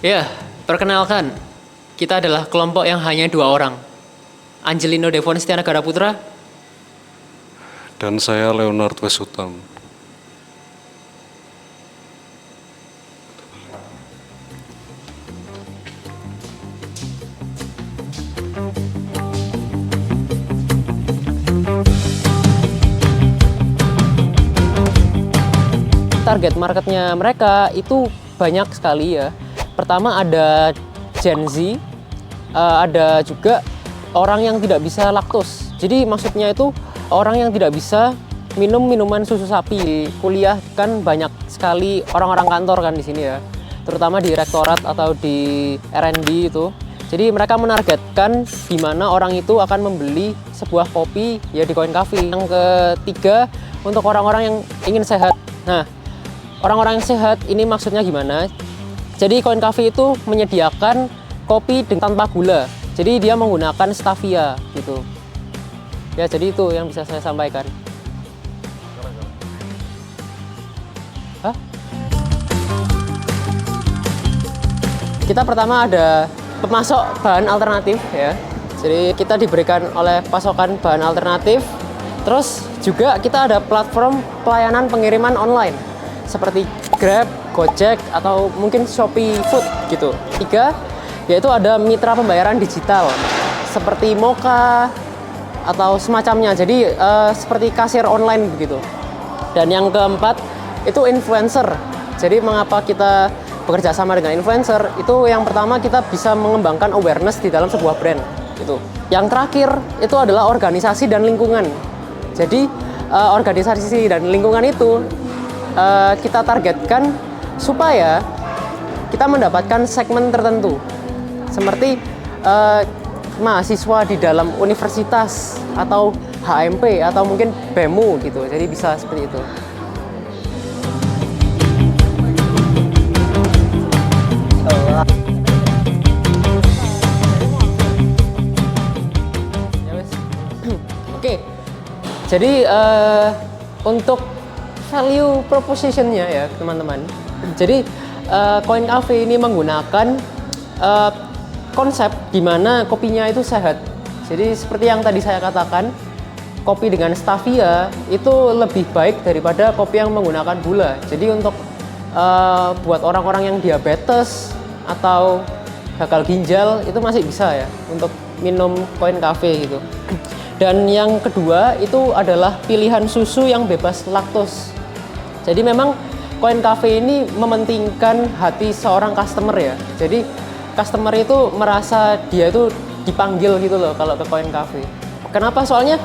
Ya, perkenalkan, kita adalah kelompok yang hanya 2 orang. Angelino Devon Setianegara Putra. Dan saya Leonard Wesutam. Target marketnya mereka itu banyak sekali ya. Pertama ada Gen Z, ada juga orang yang tidak bisa laktos. Jadi maksudnya itu orang yang tidak bisa minum minuman susu sapi. Kuliah kan banyak sekali orang-orang kantor kan di sini ya, terutama di rektorat atau di R&D itu. Jadi mereka menargetkan di mana orang itu akan membeli sebuah kopi ya di Coin Cafe. Yang ketiga untuk orang-orang yang ingin sehat. Nah, orang-orang yang sehat ini maksudnya gimana? Jadi Coin Cafe itu menyediakan kopi tanpa gula. Jadi dia menggunakan stevia gitu. Ya, jadi itu yang bisa saya sampaikan. Hah? Kita pertama ada pemasok bahan alternatif ya. Jadi kita diberikan oleh pasokan bahan alternatif. Terus juga kita ada platform pelayanan pengiriman online seperti Grab, Gojek, atau mungkin Shopee Food gitu. 3, yaitu ada mitra pembayaran digital seperti Moka atau semacamnya. Jadi seperti kasir online begitu. Dan yang keempat itu influencer. Jadi mengapa kita bekerja sama dengan influencer? Itu yang pertama kita bisa mengembangkan awareness di dalam sebuah brand gitu. Yang terakhir itu adalah organisasi dan lingkungan. Jadi organisasi dan lingkungan itu kita targetkan supaya kita mendapatkan segmen tertentu seperti mahasiswa di dalam universitas atau HMP atau mungkin BEMU gitu. Jadi bisa seperti itu. Oke. Jadi untuk value proposition-nya ya teman-teman. Jadi Coin Cafe ini menggunakan konsep di mana kopinya itu sehat. Jadi seperti yang tadi saya katakan, kopi dengan stevia itu lebih baik daripada kopi yang menggunakan gula. Jadi untuk buat orang-orang yang diabetes atau gagal ginjal itu masih bisa ya untuk minum Coin Cafe gitu. Dan yang kedua itu adalah pilihan susu yang bebas laktos. Jadi memang Coin Cafe ini mementingkan hati seorang customer ya. Jadi customer itu merasa dia itu dipanggil gitu loh kalau ke Coin Cafe. Kenapa? Soalnya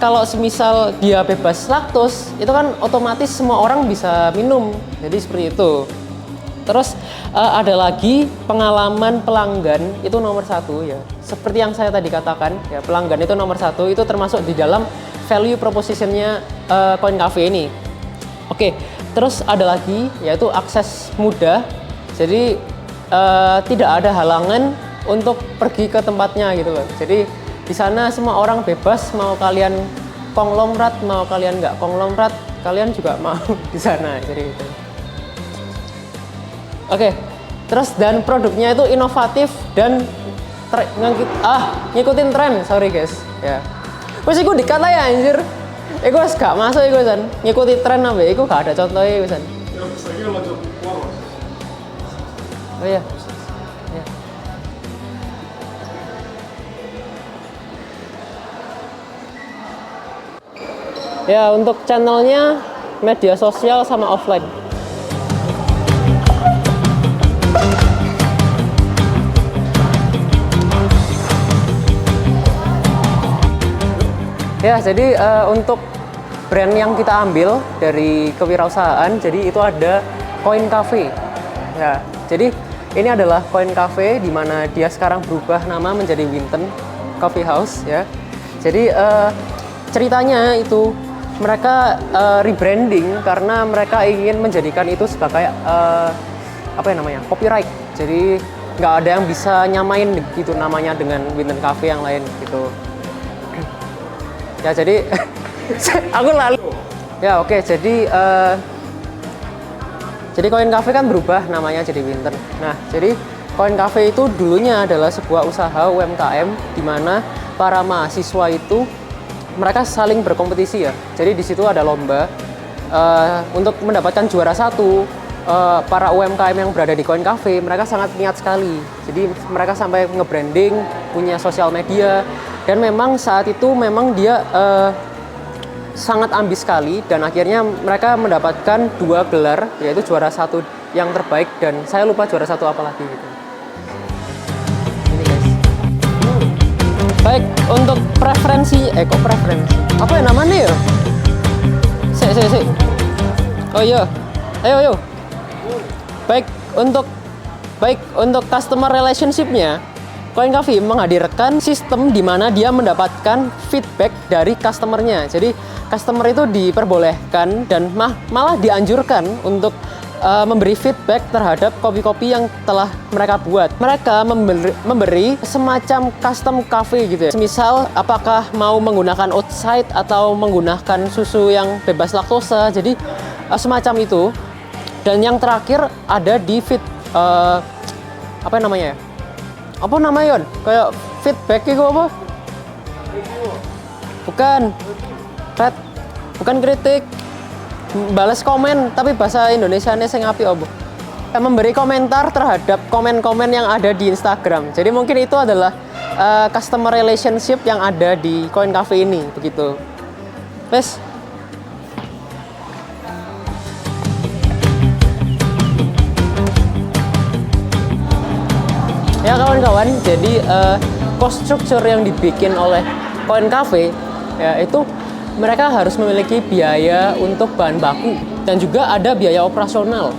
kalau semisal dia bebas laktos, itu kan otomatis semua orang bisa minum. Jadi seperti itu. Terus ada lagi pengalaman pelanggan itu nomor 1 ya. Seperti yang saya tadi katakan ya, pelanggan itu nomor 1, itu termasuk di dalam value proposition-nya Coin Cafe ini. Oke, terus ada lagi yaitu akses mudah. Jadi tidak ada halangan untuk pergi ke tempatnya gitu loh. Jadi di sana semua orang bebas, mau kalian konglomerat, mau kalian nggak konglomerat, kalian juga mau di sana. Jadi itu. Oke, terus dan produknya itu inovatif dan ngikutin tren, sorry guys ya. Wes iku dikat ya anjir. Iku wis gak masuk iku san. Ngikuti tren apa iku gak ada contohnya iku san. Oh iya. Ya. Ya, untuk channelnya media sosial sama offline. Ya, jadi untuk brand yang kita ambil dari kewirausahaan, jadi itu ada Coin Cafe. Ya, jadi ini adalah Coin Cafe di mana dia sekarang berubah nama menjadi Winton Coffee House ya. Jadi ceritanya itu mereka rebranding karena mereka ingin menjadikan itu sebagai apa ya namanya, copyright. Jadi nggak ada yang bisa nyamain gitu namanya dengan Winton Cafe yang lain gitu. Ya jadi aku lalu ya oke, jadi Jadi Coin Cafe kan berubah namanya jadi Winter. Nah, jadi Coin Cafe itu dulunya adalah sebuah usaha UMKM di mana para mahasiswa itu mereka saling berkompetisi ya. Jadi di situ ada lomba untuk mendapatkan juara satu. Para UMKM yang berada di Coin Cafe mereka sangat niat sekali. Jadi mereka sampai nge-branding, punya sosial media, dan memang saat itu memang dia sangat ambis sekali, dan akhirnya mereka mendapatkan 2 gelar, yaitu juara 1 yang terbaik dan saya lupa juara 1 apa lagi gitu. Ini guys. Baik, untuk preferensi, kok preferensi? Apa ya namanya ya? Sik. Oh iya. Ayo. Baik, untuk customer relationship-nya, Coin Cafe menghadirkan sistem di mana dia mendapatkan feedback dari customer-nya. Jadi customer itu diperbolehkan dan malah dianjurkan untuk memberi feedback terhadap kopi-kopi yang telah mereka buat. Mereka memberi semacam custom cafe gitu ya. Misal apakah mau menggunakan outside atau menggunakan susu yang bebas laktosa. Jadi semacam itu. Dan yang terakhir ada di apa namanya ya? Apa namanya, Yon? Kayak feedback itu apa? Bukan kritik. Balas komen, tapi bahasa Indonesianya sing apik apa? Memberi komentar terhadap komen-komen yang ada di Instagram. Jadi mungkin itu adalah customer relationship yang ada di Coin Cafe ini, begitu. Wes. Ya kawan-kawan, jadi cost structure yang dibikin oleh Coin Cafe ya itu mereka harus memiliki biaya untuk bahan baku dan juga ada biaya operasional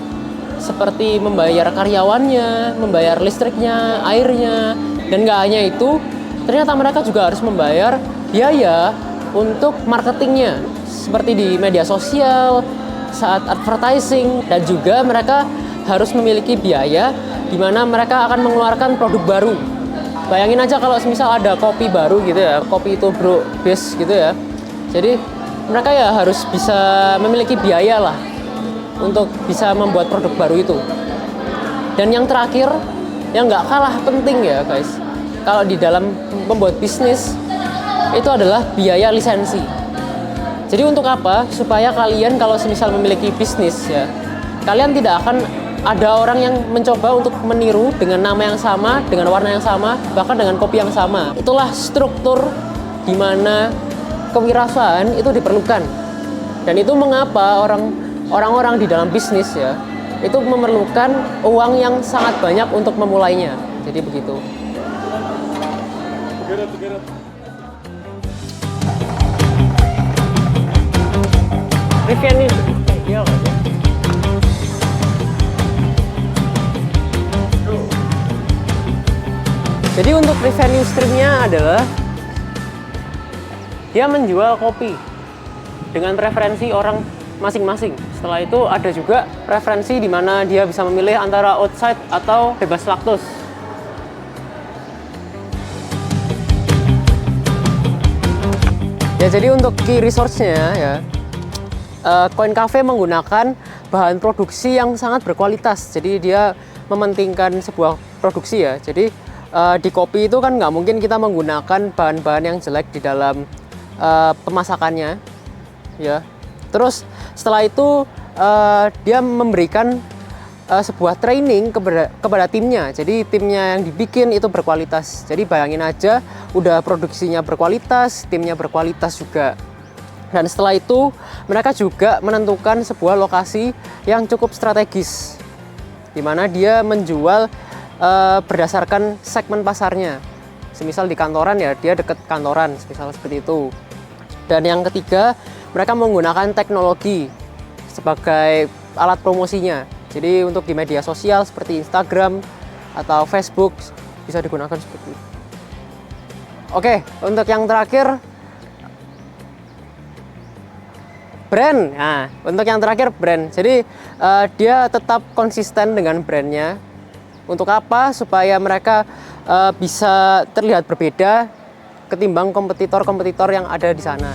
seperti membayar karyawannya, membayar listriknya, airnya, dan nggak hanya itu, ternyata mereka juga harus membayar biaya untuk marketingnya seperti di media sosial, saat advertising, dan juga mereka harus memiliki biaya di mana mereka akan mengeluarkan produk baru. Bayangin aja kalau misal ada kopi baru gitu ya, kopi itu brew base gitu ya. Jadi mereka ya harus bisa memiliki biaya lah untuk bisa membuat produk baru itu. Dan yang terakhir, yang nggak kalah penting ya guys, kalau di dalam membuat bisnis itu adalah biaya lisensi. Jadi untuk apa? Supaya kalian kalau semisal memiliki bisnis ya, kalian tidak akan ada orang yang mencoba untuk meniru dengan nama yang sama, dengan warna yang sama, bahkan dengan kopi yang sama. Itulah struktur di mana kewirausahaan itu diperlukan. Dan itu mengapa orang-orang di dalam bisnis ya, itu memerlukan uang yang sangat banyak untuk memulainya. Jadi begitu. Revenue. Jadi untuk revenue stream-nya adalah dia menjual kopi dengan preferensi orang masing-masing. Setelah itu ada juga preferensi di mana dia bisa memilih antara outside atau bebas laktos. Ya jadi untuk key resource-nya ya, Coin Cafe menggunakan bahan produksi yang sangat berkualitas. Jadi dia mementingkan sebuah produksi ya. Jadi di kopi itu kan nggak mungkin kita menggunakan bahan-bahan yang jelek di dalam pemasakannya ya. Terus setelah itu dia memberikan sebuah training kepada timnya. Jadi timnya yang dibikin itu berkualitas. Jadi bayangin aja, udah produksinya berkualitas, timnya berkualitas juga. Dan setelah itu mereka juga menentukan sebuah lokasi yang cukup strategis, di mana dia menjual berdasarkan segmen pasarnya. Semisal di kantoran ya, dia deket kantoran, semisal seperti itu. Dan yang ketiga, mereka menggunakan teknologi sebagai alat promosinya. Jadi untuk di media sosial seperti Instagram atau Facebook bisa digunakan seperti itu. Oke, untuk yang terakhir brand. Nah, untuk yang terakhir brand. Jadi dia tetap konsisten dengan brandnya. Untuk apa? Supaya mereka bisa terlihat berbeda ketimbang kompetitor-kompetitor yang ada di sana.